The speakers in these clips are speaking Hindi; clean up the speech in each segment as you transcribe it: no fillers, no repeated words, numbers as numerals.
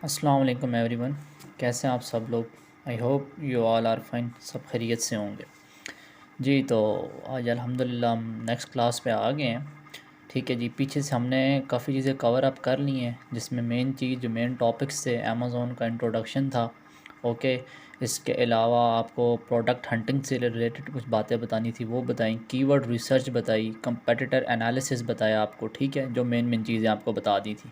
अस्सलाम वालेकुम एवरीवन। कैसे हैं आप सब लोग? I hope you all are fine, सब खैरियत से होंगे। जी, तो आज अल्हम्दुलिल्लाह हम नेक्स्ट क्लास पे आ गए हैं। ठीक है जी, पीछे से हमने काफ़ी चीज़ें कवर अप कर ली हैं, जिसमें मेन चीज़ जो मेन टॉपिक्स थे अमेज़ोन का इंट्रोडक्शन था। ओके, इसके अलावा आपको प्रोडक्ट हंटिंग से रिलेटेड कुछ बातें बतानी थी, वो बताई। कीवर्ड रिसर्च बताई, कंपेटिटर एनालिसिस बताया आपको। ठीक है, जो मेन मेन चीज़ें आपको बता दी थी।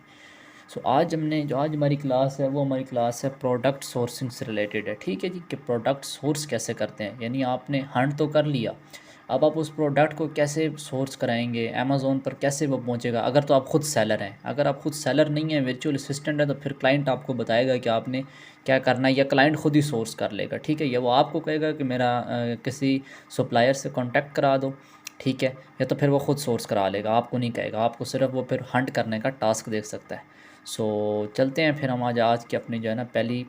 सो आज हमारी क्लास है, वो हमारी क्लास है प्रोडक्ट सोर्सिंग से रिलेटेड है। ठीक है जी, कि प्रोडक्ट सोर्स कैसे करते हैं, यानी आपने हंट तो कर लिया, अब आप उस प्रोडक्ट को कैसे सोर्स कराएंगे, अमेज़ोन पर कैसे वो पहुंचेगा। अगर तो आप खुद सेलर हैं, अगर आप खुद सेलर नहीं हैं, वर्चुअल असिस्टेंट है, तो फिर क्लाइंट आपको बताएगा कि आपने क्या करना है, या क्लाइंट खुद ही सोर्स कर लेगा। ठीक है, या वो आपको कहेगा कि मेरा किसी सप्लायर से कॉन्टैक्ट करा दो। ठीक है, या तो फिर वो खुद सोर्स करा लेगा, आपको नहीं कहेगा, आपको सिर्फ वो फिर हंट करने का टास्क दे सकता है। सो चलते हैं फिर हम आज की अपनी जो है ना पहली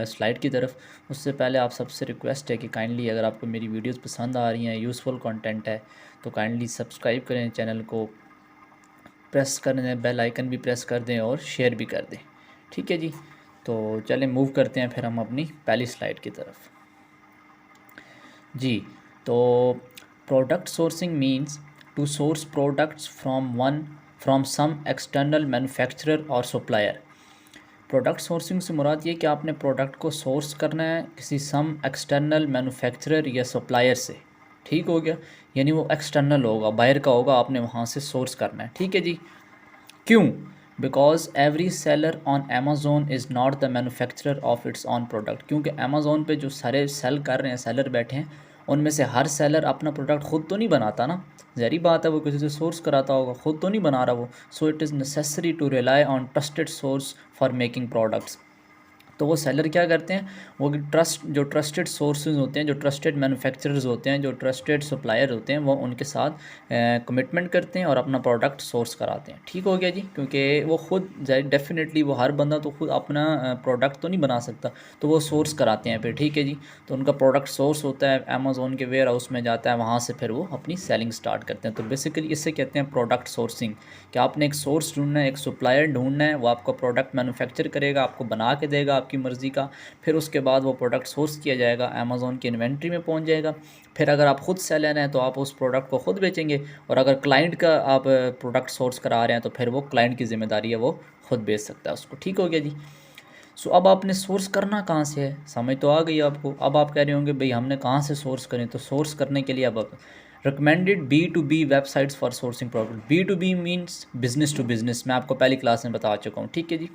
स्लाइड की तरफ। उससे पहले आप सबसे रिक्वेस्ट है कि काइंडली अगर आपको मेरी वीडियोस पसंद आ रही हैं, यूज़फुल कंटेंट है, तो काइंडली सब्सक्राइब करें, चैनल को प्रेस कर दें, बेल आइकन भी प्रेस कर दें और शेयर भी कर दें। ठीक है जी, तो चलें मूव करते हैं फिर हम अपनी पहली स्लाइड की तरफ। जी, तो product sourcing means to source products from some external manufacturer और सप्लायर। प्रोडक्ट सोर्सिंग से मुराद ये कि आपने प्रोडक्ट को सोर्स करना है किसी सम एक्सटर्नल मैन्युफैक्चरर या सप्लायर से। ठीक हो गया, यानी वो एक्सटर्नल होगा, बाहर का होगा, आपने वहाँ से सोर्स करना है। ठीक है जी, क्यों? Because every seller on Amazon is not the manufacturer of its on product. क्योंकि अमेज़ोन पे जो सारे सेल कर रहे हैं, सेलर बैठे हैं, उनमें से हर सेलर अपना प्रोडक्ट खुद तो नहीं बनाता ना, ज़ाहिर बात है वो किसी से सोर्स कराता होगा, खुद तो नहीं बना रहा वो। So it is necessary to rely on trusted source for making products. तो वो सेलर क्या करते हैं, वो जो ट्रस्टेड सोर्सेज होते हैं, जो ट्रस्टेड मैन्युफैक्चरर्स होते हैं, जो ट्रस्टेड सप्लायर होते हैं, वो उनके साथ कमिटमेंट करते हैं और अपना प्रोडक्ट सोर्स कराते हैं। ठीक हो गया जी, क्योंकि वो खुद डेफिनेटली वो हर बंदा तो खुद अपना प्रोडक्ट तो नहीं बना सकता, तो वो सोर्स कराते हैं फिर। ठीक है जी, तो उनका प्रोडक्ट सोर्स होता है, अमेज़ोन के वेयर हाउस में जाता है, वहाँ से फिर वो अपनी सेलिंग स्टार्ट करते हैं। तो बेसिकली इससे कहते हैं प्रोडक्ट सोर्सिंग, कि आपने एक सोर्स ढूंढना है, एक सप्लायर ढूंढना है, वो आपको प्रोडक्ट मैन्युफैक्चर करेगा, आपको बना के देगा आपकी मर्ज़ी का। फिर उसके बाद वो प्रोडक्ट सोर्स किया जाएगा, अमेज़ोन की इन्वेंट्री में पहुंच जाएगा। फिर अगर आप खुद सेलर हैं तो आप उस प्रोडक्ट को खुद बेचेंगे, और अगर क्लाइंट का आप प्रोडक्ट सोर्स करा रहे हैं तो फिर वो क्लाइंट की ज़िम्मेदारी है, वो खुद बेच सकता है उसको। ठीक हो गया जी। सो अब आपने सोर्स करना कहाँ से है, समझ तो आ गई आपको। अब आप कह रहे होंगे भाई हमने कहाँ से सोर्स करें, तो सोर्स करने के लिए अब recommended B2B websites for sourcing product. B2B means business to business, मैं आपको पहली क्लास में बता चुका हूँ। ठीक है जी,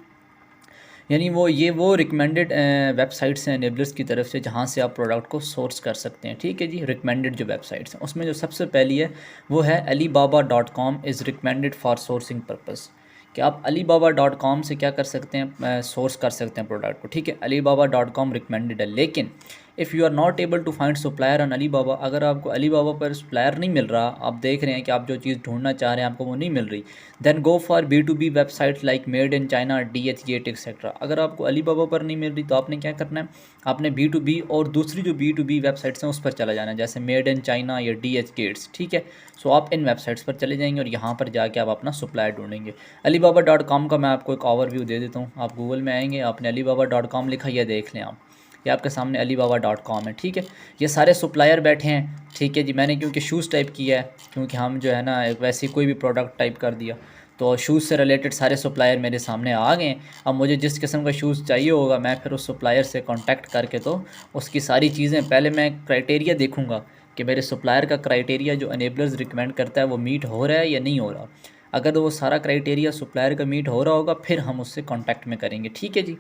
यानी वो रिकमेंडेड वेबसाइट्स हैं एनेबलर्स की तरफ से, जहाँ से आप प्रोडक्ट को सोर्स कर सकते हैं। ठीक है जी, रिकमेंडेड जो वेबसाइट्स हैं उसमें जो सबसे पहली है वो है alibaba.com is recommended for sourcing purpose. कि आप alibaba.com से क्या कर सकते हैं, सोर्स कर सकते हैं प्रोडक्ट को। ठीक है, alibaba.com रिकमेंडेड है, लेकिन if you are not able to find supplier on Alibaba, अगर आपको अलीबाबा पर सप्लायर नहीं मिल रहा, आप देख रहे हैं कि आप जो चीज़ ढूंढना चाह रहे हैं आपको वो नहीं मिल रही, then go for B2B websites like made in China, DHgate etcetera. अगर आपको अलीबाबा पर नहीं मिल रही तो आपने क्या करना है, आपने B2B और दूसरी जो B2B वेबसाइट्स हैं उस पर चला जाना है, जैसे मेड इन चाइना या DHgates। ठीक है, सो आप इन वेबसाइट्स पर चले जाएंगे और यहाँ पर जाके आप अपना सप्लायर ढूंढेंगे। alibaba.com का मैं आपको एक ओवरव्यू दे देता हूँ। आप गूगल में आएंगे, आपने alibaba.com लिखा, यह देख लें आप, ये आपके सामने alibaba.com है। ठीक है, ये सारे सप्लायर बैठे हैं। ठीक है जी, मैंने क्योंकि शूज़ टाइप किया है, क्योंकि हम जो है ना वैसे कोई भी प्रोडक्ट टाइप कर दिया, तो शूज़ से रिलेटेड सारे सप्लायर मेरे सामने आ गए हैं। अब मुझे जिस किस्म का शूज़ चाहिए होगा, मैं फिर उस सप्लायर से कांटेक्ट करके तो उसकी सारी चीज़ें, पहले मैं क्राइटेरिया देखूंगा कि मेरे सप्लायर का क्राइटेरिया जो अनेबलर्स रिकमेंड करता है वो मीट हो रहा है या नहीं हो रहा। अगर तो वो सारा क्राइटेरिया सप्लायर का मीट हो रहा होगा, फिर हम उससे कॉन्टैक्ट में करेंगे। ठीक है जी,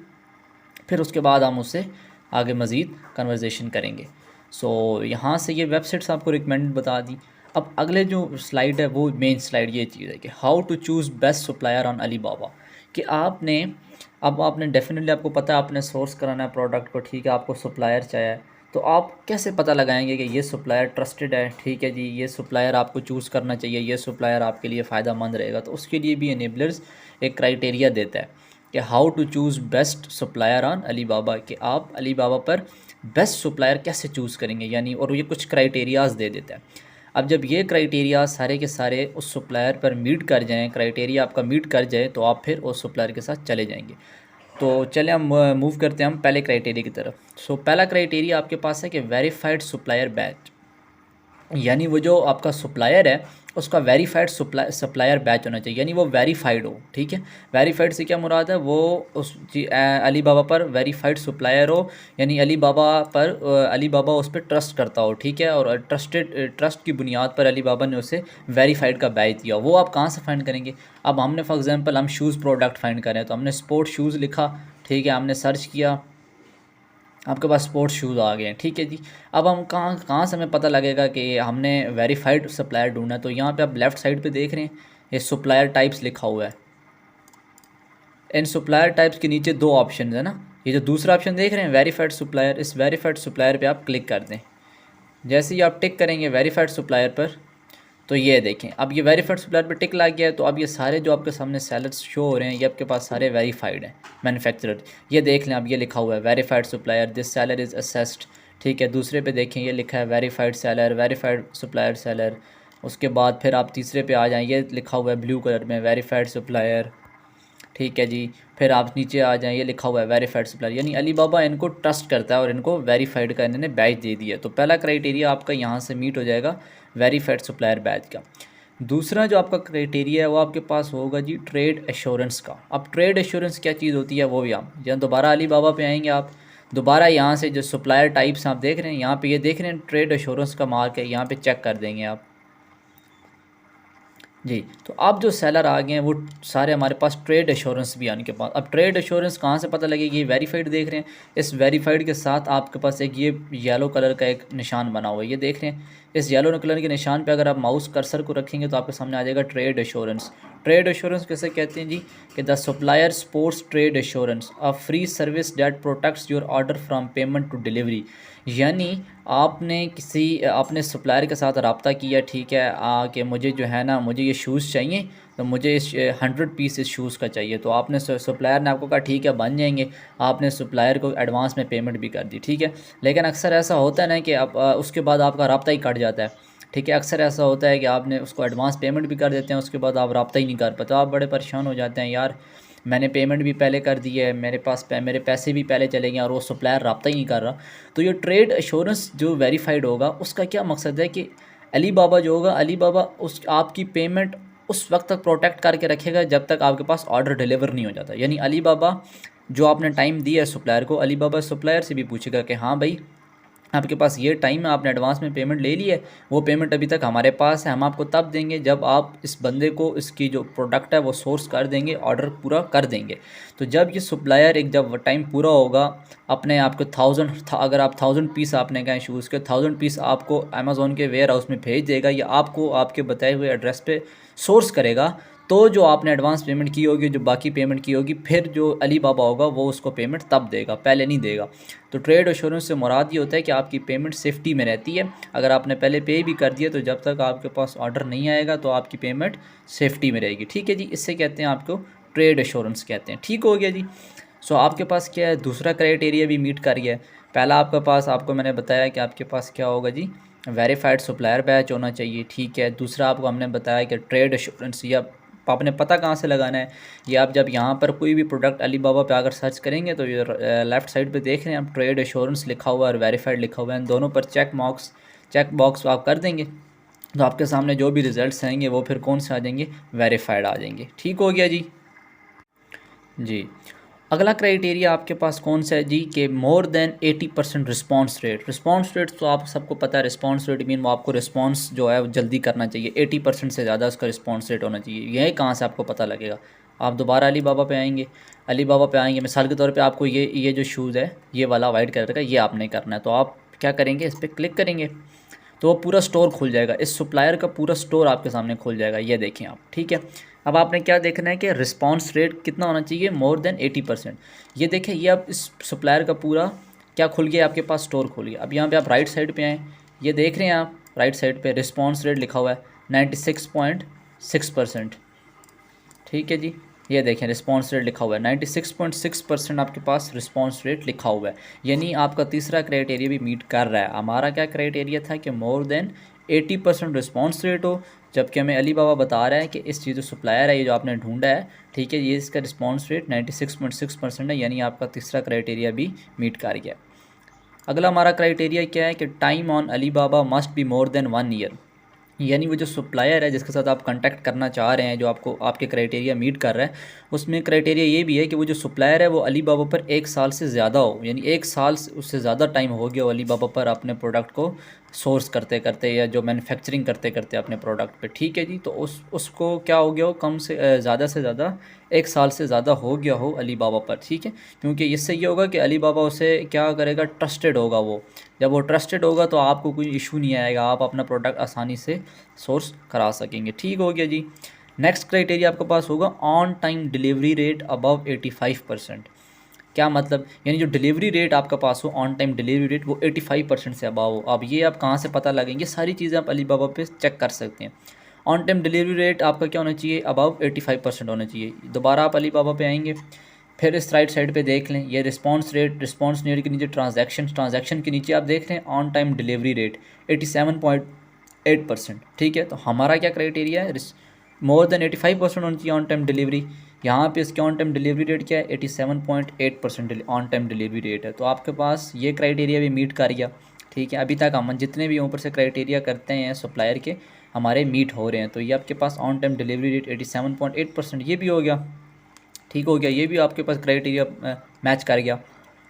फिर उसके बाद हम उससे आगे मज़ीद कन्वर्जेशन करेंगे। सो यहाँ से ये वेबसाइट्स आपको रिकमेंडेड बता दी। अब अगले जो स्लाइड है वो मेन स्लाइड ये चीज़ है कि how to choose best supplier on Alibaba. कि आपने डेफिनेटली, आपको पता है आपने सोर्स कराना है प्रोडक्ट को। ठीक है, आपको सप्लायर चाहिए, तो आप कैसे पता लगाएंगे कि ये सप्लायर ट्रस्टेड है। ठीक है जी, ये सप्लायर आपको चूज़ करना चाहिए, ये सप्लायर आपके लिए फ़ायदा मंद रहेगा। तो उसके लिए भी एनेबलर्स एक क्राइटेरिया देता है कि how to choose best supplier on Alibaba, कि आप अलीबाबा पर बेस्ट सप्लायर कैसे चूज़ करेंगे, यानी और ये कुछ क्राइटेरियाज़ दे देता है। अब जब ये क्राइटेरिया सारे के सारे उस सप्लायर पर मीट कर जाएं, क्राइटेरिया आपका मीट कर जाए, तो आप फिर उस सप्लायर के साथ चले जाएंगे। तो चले हम मूव करते हैं हम पहले क्राइटेरिया की तरफ। सो पहला क्राइटेरिया आपके पास है कि वेरीफाइड सप्लायर बैच, यानी वो जो आपका सप्लायर है उसका वेरीफाइड सप्लायर बैच होना चाहिए, यानी वो वेरीफाइड हो। ठीक है, वेरीफाइड से क्या मुराद है, वो उस अली बाबा पर वेरीफाइड सप्लायर हो, यानी अली बाबा पर अली बाबा उस पर ट्रस्ट करता हो। ठीक है, और ट्रस्ट की बुनियाद पर अली बाबा ने उसे वेरीफाइड का बैच दिया। वो आप कहाँ से फाइंड करेंगे? अब हमने फॉर एग्जांपल हम शूज़ प्रोडक्ट फाइंड करें तो हमने स्पोर्ट शूज़ लिखा। ठीक है, हमने सर्च किया, आपके पास स्पोर्ट्स शूज़ आ गए हैं। ठीक है जी, अब हम कहाँ कहाँ से हमें पता लगेगा कि हमने वेरीफाइड सप्लायर ढूंढना है? तो यहाँ पे आप लेफ़्ट साइड पे देख रहे हैं ये सप्लायर टाइप्स लिखा हुआ है। इन सप्लायर टाइप्स के नीचे दो ऑप्शन है ना, ये जो दूसरा ऑप्शन देख रहे हैं वेरीफाइड सप्लायर, इस वेरीफाइड सप्लायर पे आप क्लिक कर दें। जैसे ही आप टिक करेंगे वेरीफाइड सप्लायर पर, तो ये देखें अब ये वेरीफाइड सप्लायर पे टिक लग गया है। तो अब ये सारे जो आपके सामने सेलर्स शो हो रहे हैं ये आपके पास सारे वेरीफाइड हैं मैन्युफैक्चरर। ये देख लें, अब ये लिखा हुआ है verified supplier, this seller is assessed. ठीक है, दूसरे पे देखें ये लिखा है verified seller, verified supplier seller. उसके बाद फिर आप तीसरे पे आ जाएँ, ये लिखा हुआ है ब्लू कलर में वेरीफाइड सप्लायर। ठीक है जी, फिर आप नीचे आ जाएँ, ये लिखा हुआ है वेरीफाइड सप्लायर, यानी अली बाबा इनको ट्रस्ट करता है और इनको वेरीफाइड का इन्होंने बैच दे दिया। तो पहला क्राइटेरिया आपका यहाँ से मीट हो जाएगा वेरीफाइड सप्लायर बैच का। दूसरा जो आपका क्राइटेरिया है वो आपके पास होगा जी ट्रेड एश्योरेंस का। अब ट्रेड एश्योरेंस क्या चीज़ होती है वो भी हम जहाँ दोबारा अली बाबा पे आएंगे, आप दोबारा यहाँ से जो सप्लायर टाइप्स आप देख रहे हैं यहाँ पे, ये देख रहे हैं ट्रेड एश्योरेंस का मार्क है, यहाँ पे चेक कर देंगे आप जी। तो अब जो सेलर आ गए हैं वो सारे हमारे पास ट्रेड एश्योरेंस भी आने के बाद, अब ट्रेड एश्योरेंस कहाँ से पता लगेगी? ये वेरीफाइड देख रहे हैं, इस वेरीफाइड के साथ आपके पास एक ये येलो कलर का एक निशान बना हुआ है, ये देख रहे हैं। इस येलो कलर के निशान पे अगर आप माउस कर्सर को रखेंगे तो आपके सामने आ जाएगा ट्रेड एश्योरेंस। ट्रेड एश्योरेंस कैसे कहते हैं जी? कि the supplier sports trade assurance, a free service that protects your order from payment to delivery. यानी आपने आपने सप्लायर के साथ रब्ता किया, ठीक है, कि मुझे जो है ना मुझे ये शूज़ चाहिए, तो मुझे इस 100 पीस इस शूज़ का चाहिए। तो आपने सप्लायर ने आपको कहा ठीक है बन जाएंगे, आपने सप्लायर को एडवांस में पेमेंट भी कर दी। ठीक है, लेकिन अक्सर ऐसा होता है ना कि अब उसके बाद आपका रब्ता ही कट जाता है। ठीक है, अक्सर ऐसा होता है कि आपने उसको एडवांस पेमेंट भी कर देते हैं, उसके बाद आप रब्ता ही नहीं कर पाते, आप बड़े परेशान हो जाते हैं, यार मैंने पेमेंट भी पहले कर दी है, मेरे पैसे भी पहले चले गए और वो सप्लायर रब्ता ही नहीं कर रहा। तो ये ट्रेड एश्योरेंस जो वेरीफाइड होगा उसका क्या मकसद है कि अली बाबा जो होगा, अली बाबा उस आपकी पेमेंट उस वक्त तक प्रोटेक्ट करके रखेगा जब तक आपके पास ऑर्डर डिलीवर नहीं हो जाता। यानी अली बाबा जो आपने टाइम दिया है सप्लायर को, अली बाबा सप्लायर से भी पूछेगा कि हाँ भाई आपके पास ये टाइम है, आपने एडवांस में पेमेंट ले ली है, वो पेमेंट अभी तक हमारे पास है, हम आपको तब देंगे जब आप इस बंदे को इसकी जो प्रोडक्ट है वो सोर्स कर देंगे, ऑर्डर पूरा कर देंगे। तो जब ये सप्लायर एक जब टाइम पूरा होगा अपने आपको अगर आप 1000 पीस आपने कहा शूज़ के 1000 पीस आपको अमेज़ोन के वेयर हाउस में भेज देगा या आपको आपके बताए हुए एड्रेस पे सोर्स करेगा, तो जो आपने एडवांस पेमेंट की होगी, जो बाकी पेमेंट की होगी, फिर जो अली बाबा होगा वो उसको पेमेंट तब देगा, पहले नहीं देगा। तो ट्रेड एश्योरेंस से मुराद ये होता है कि आपकी पेमेंट सेफ्टी में रहती है। अगर आपने पहले पे भी कर दिया तो जब तक आपके पास ऑर्डर नहीं आएगा तो आपकी पेमेंट सेफ्टी में रहेगी। ठीक है जी, इससे कहते हैं आपको ट्रेड एश्योरेंस कहते हैं। ठीक हो गया जी। सो आपके पास क्या है, दूसरा क्राइटेरिया भी मीट कर गया है। पहला आपके पास, आपको मैंने बताया कि आपके पास क्या होगा जी, वेरीफाइड सप्लायर बैच होना चाहिए। ठीक है, दूसरा आपको हमने बताया कि ट्रेड एश्योरेंस, या आपने पता कहाँ से लगाना है, ये आप जब यहाँ पर कोई भी प्रोडक्ट अली बाबा पे अगर सर्च करेंगे तो ये लेफ़्ट साइड पे देख रहे हैं आप ट्रेड एश्योरेंस लिखा हुआ है और वेरीफाइड लिखा हुआ है, इन दोनों पर चेक बॉक्स आप कर देंगे तो आपके सामने जो भी रिज़ल्ट्स आएंगे वो फिर कौन से आ जाएंगे, वेरीफाइड आ जाएंगे। ठीक हो गया जी। जी, अगला क्राइटेरिया आपके पास कौन सा है जी, कि more than 80% response rate. Response rate तो आप सबको पता है, रिस्पॉन्स रेट मीन वो आपको रिस्पॉन्स जो है वो जल्दी करना चाहिए, 80% से ज़्यादा उसका रिस्पॉन्स रेट होना चाहिए। यह कहाँ से आपको पता लगेगा? आप दोबारा अली बाबा पे आएंगे, अली बाबा पे आएंगे, मिसाल के तौर पे आपको ये जो शूज़ है ये वाला वाइट कलर का, ये आपने करना है, तो आप क्या करेंगे, इस पर क्लिक करेंगे तो वो पूरा स्टोर खुल जाएगा, इस सप्लायर का पूरा स्टोर आपके सामने खुल जाएगा, ये देखें आप। ठीक है, अब आपने क्या देखना है कि रिस्पांस रेट कितना होना चाहिए, मोर देन 80%। ये देखें, ये अब इस सप्लायर का पूरा क्या खुल गया, आपके पास स्टोर खुल गया। अब यहाँ पे आप राइट साइड पे आएँ, ये देख रहे हैं आप राइट साइड पे रिस्पांस रेट लिखा हुआ है 96.6%। ठीक है जी, ये देखें रिस्पांस रेट लिखा हुआ है 96.6% आपके पास रिस्पांस रेट लिखा हुआ है, यानी आपका तीसरा क्राइटेरिया भी मीट कर रहा है। हमारा क्या क्राइटेरिया था कि मोर देन 80% रिस्पॉन्स रेट हो, जबकि हमें अली बाबा बता रहा है कि इस चीज़ जो सप्लायर है, ये जो आपने ढूंढा है, ठीक है, ये इसका रिस्पॉन्स रेट 96.6% है, यानी आपका तीसरा क्राइटेरिया भी मीट कर गया। अगला हमारा क्राइटेरिया क्या है कि time on Ali Baba must be more than 1 year, यानी वो जो सप्लायर है जिसके साथ आप कांटेक्ट करना चाह रहे हैं, जो आपको आपके क्राइटेरिया मीट कर रहा है, उसमें क्राइटेरिया ये भी है कि वो जो सप्लायर है वो अली बाबा पर 1 साल से ज़्यादा हो, यानी 1 साल से उससे ज़्यादा टाइम हो गया हो अली बाबा पर अपने प्रोडक्ट को सोर्स करते करते या जो मैन्युफैक्चरिंग करते करते अपने प्रोडक्ट पे, ठीक है जी। तो उसको क्या हो गया हो, कम से ज़्यादा 1 साल से ज़्यादा हो गया हो अली बाबा पर, ठीक है, क्योंकि इससे ये होगा कि अली बाबा उसे क्या करेगा, ट्रस्टेड होगा वो। जब वो ट्रस्टेड होगा तो आपको कोई इशू नहीं आएगा, आप अपना प्रोडक्ट आसानी से सोर्स करा सकेंगे। ठीक हो गया जी। नेक्स्ट क्राइटेरिया आपके पास होगा on time delivery rate above 85%। क्या मतलब, यानी जो डिलीवरी रेट आपके पास हो, ऑन टाइम डिलीवरी रेट, वो 85% से अबव हो। अब ये आप कहाँ से पता लगेंगे, सारी चीज़ें आप अली बाबा पे चेक कर सकते हैं। ऑन टाइम डिलीवरी रेट आपका क्या होना चाहिए, अबव 85% होना चाहिए। दोबारा आप अली बाबा पे आएंगे, फिर इस राइट साइड पे देख लें, ये रिस्पांस रेट, रिस्पांस रेट के नीचे ट्रांजैक्शन के नीचे आप देख लें ऑन टाइम डिलीवरी रेट 87.8%, ठीक है। तो हमारा क्या क्राइटेरिया है, मोर देन 85% होनी चाहिए ऑन टाइम डिलीवरी। यहाँ पे इसके ऑन टाइम डिलीवरी रेट क्या है, 87.8% ऑन टाइम डिलीवरी रेट है। तो आपके पास ये क्राइटेरिया भी मीट कर गया, ठीक है। अभी तक हम जितने भी ऊपर से क्राइटेरिया करते हैं सप्लायर के, हमारे मीट हो रहे हैं। तो ये आपके pass on time delivery rate 87.8%, ये भी हो गया, ठीक हो गया, ये भी आपके पास क्राइटेरिया मैच कर गया।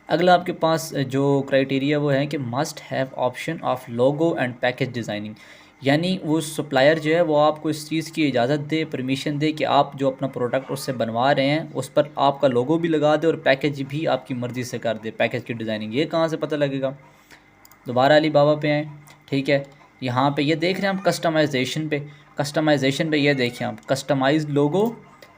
अगला आपके पास जो क्राइटेरिया वो है कि must have option of logo and package designing, यानी वो सप्लायर जो है वो आपको इस चीज़ की इजाज़त दे, परमिशन दे कि आप जो अपना प्रोडक्ट उससे बनवा रहे हैं उस पर आपका लोगो भी लगा दे और पैकेज भी आपकी मर्ज़ी से कर दे, पैकेज की डिज़ाइनिंग। ये कहाँ से पता लगेगा, दोबारा अली बाबा पे आएँ, ठीक है। यहाँ पे ये देख रहे हैं हम कस्टमाइजेशन पे ये देखें आप, कस्टमाइज लोगो,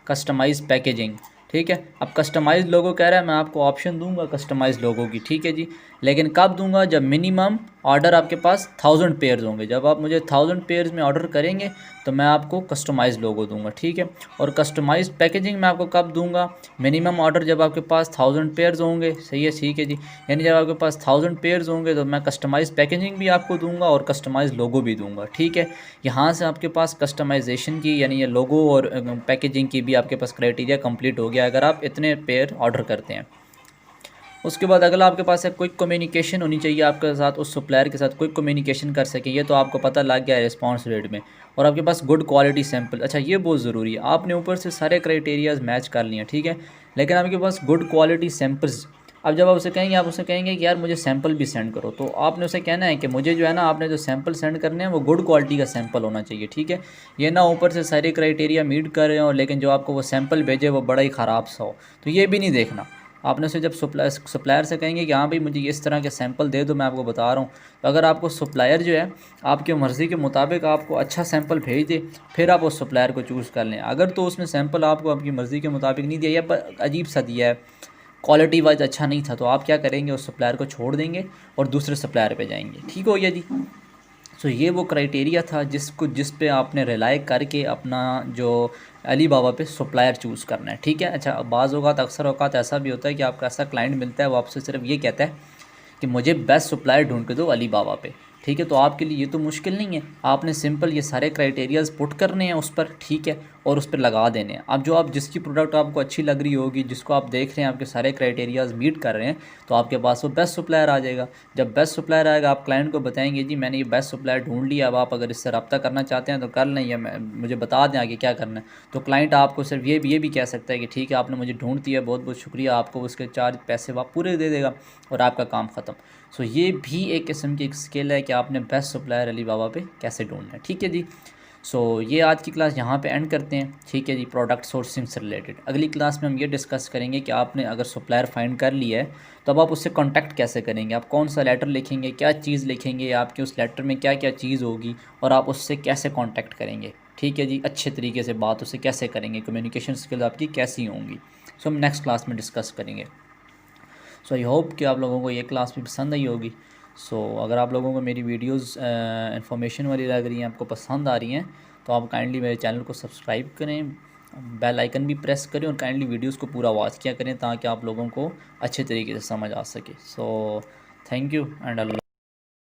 कस्टमाइज पैकेजिंग, ठीक है। अब कस्टमाइज लोगो कह रहा है, मैं आपको ऑप्शन दूंगा कस्टमाइज लोगो की, ठीक है जी, लेकिन कब दूंगा, जब मिनिमम ऑर्डर आपके पास 1000 पेयर्स होंगे। जब आप मुझे 1000 पेयर्स में ऑर्डर करेंगे तो मैं आपको कस्टमाइज लोगो दूंगा, ठीक है। और कस्टमाइज पैकेजिंग मैं आपको कब दूंगा, मिनिमम ऑर्डर जब आपके पास 1000 पेयर्स होंगे, सही है, ठीक है जी। यानी जब आपके पास 1000 पेयर्स होंगे तो मैं कस्टमाइज पैकेजिंग भी आपको दूंगा और कस्टमाइज लोगो भी दूंगा, ठीक है। यहाँ से आपके पास कस्टमाइजेशन की, यानी ये लोगो और पैकेजिंग की भी आपके पास क्राइटेरिया कंप्लीट हो गया अगर आप इतने पेयर ऑर्डर करते हैं। उसके बाद अगला आपके पास है क्विक कम्युनिकेशन होनी चाहिए आपके साथ, उस सप्लायर के साथ क्विक कम्युनिकेशन कर सके, ये तो आपको पता लग गया है रिस्पांस रेट में। और आपके पास गुड क्वालिटी सैंपल, अच्छा ये बहुत ज़रूरी है, आपने ऊपर से सारे क्राइटेरियाज मैच कर लिए हैं, ठीक है, लेकिन आपके पास गुड क्वालिटी सैंपल्स। अब जब आप उसे कहेंगे, आप उसे कहेंगे कि यार मुझे सैंपल भी सेंड करो, तो आपने उसे कहना है कि मुझे जो है ना, आपने जो सैंपल सेंड करने हैं वो गुड क्वालिटी का सैंपल होना चाहिए, ठीक है। ये ना ऊपर से सारे क्राइटेरिया मीट कर रहे हो लेकिन जो आपको वो सैंपल भेजे वो बड़ा ही ख़राब सा हो, तो ये भी नहीं देखना। आपने उसे जब सप्लायर से कहेंगे कि हाँ भाई मुझे इस तरह के सैंपल दे दो, मैं आपको बता रहा हूँ, तो अगर आपको सप्लायर जो है आपके मर्ज़ी के मुताबिक आपको अच्छा सैंपल भेज दे, फिर आप उस सप्लायर को चूज़ कर लें। अगर तो उसने सैंपल आपको आपकी मर्ज़ी के मुताबिक नहीं दिया या अजीब सा दिया है, क्वालिटी वाइज अच्छा नहीं था, तो आप क्या करेंगे, उस सप्लायर को छोड़ देंगे और दूसरे सप्लायर पे जाएंगे, ठीक हो गया जी। सो ये वो क्राइटेरिया था जिस पे आपने रिलाई करके अपना जो अली बाबा पे सप्लायर चूज़ करना है, ठीक है। अच्छा, बाज़ औक़ात अक्सर औक़ात ऐसा भी होता है कि आपका ऐसा क्लाइंट मिलता है वो आपसे सिर्फ ये कहता है कि मुझे बेस्ट सप्लायर ढूंढ के दो अली बाबा पे, ठीक है। तो आपके लिए ये तो मुश्किल नहीं है, आपने सिंपल ये सारे क्राइटेरियाज पुट करने हैं उस पर, ठीक है, और उस पर लगा देने हैं। अब जो आप जिसकी प्रोडक्ट आपको अच्छी लग रही होगी, जिसको आप देख रहे हैं आपके सारे क्राइटेरियाज मीट कर रहे हैं, तो आपके पास वो बेस्ट सप्लायर आ जाएगा। जब बेस्ट सप्लायर आएगा आप क्लाइंट को बताएंगे जी मैंने ये बेस्ट सप्लायर ढूंढ लिया, अब आप अगर इससे रब्ता करना चाहते हैं तो कर लें, या मुझे बता दें आगे क्या करना है। तो क्लाइंट आपको सिर्फ ये भी कह सकता है कि ठीक है आपने मुझे ढूंढ दिया, बहुत बहुत शुक्रिया, आपको उसके चार्ज पैसे आप पूरे दे देगा और आपका काम ख़त्म। सो ये भी एक किस्म की एक स्किल है कि आपने बेस्ट सप्लायर अली बाबा पे कैसे ढूंढना है, ठीक है जी। सो ये आज की क्लास यहाँ पे एंड करते हैं, ठीक है जी, प्रोडक्ट सोर्सिंग से रिलेटेड। अगली क्लास में हम ये डिस्कस करेंगे कि आपने अगर सप्लायर फाइंड कर लिया है तो अब आप उससे कांटेक्ट कैसे करेंगे, आप कौन सा लेटर लिखेंगे, क्या चीज़ लिखेंगे, आपके उस लेटर में क्या क्या चीज़ होगी और आप उससे कैसे कांटेक्ट करेंगे, ठीक है जी, अच्छे तरीके से बात उससे कैसे करेंगे, कम्युनिकेशन स्किल आपकी कैसी होंगी। सो हम नेक्स्ट क्लास में डिस्कस करेंगे। सो आई होप कि आप लोगों को ये क्लास भी पसंद आई होगी। सो अगर आप लोगों को मेरी वीडियोस इन्फॉर्मेशन वाली लग रही हैं, आपको पसंद आ रही हैं, तो आप काइंडली मेरे चैनल को सब्सक्राइब करें, बेल आइकन भी प्रेस करें और काइंडली वीडियोस को पूरा वॉच किया करें ताकि आप लोगों को अच्छे तरीके से समझ आ सके। So thank you and Allah.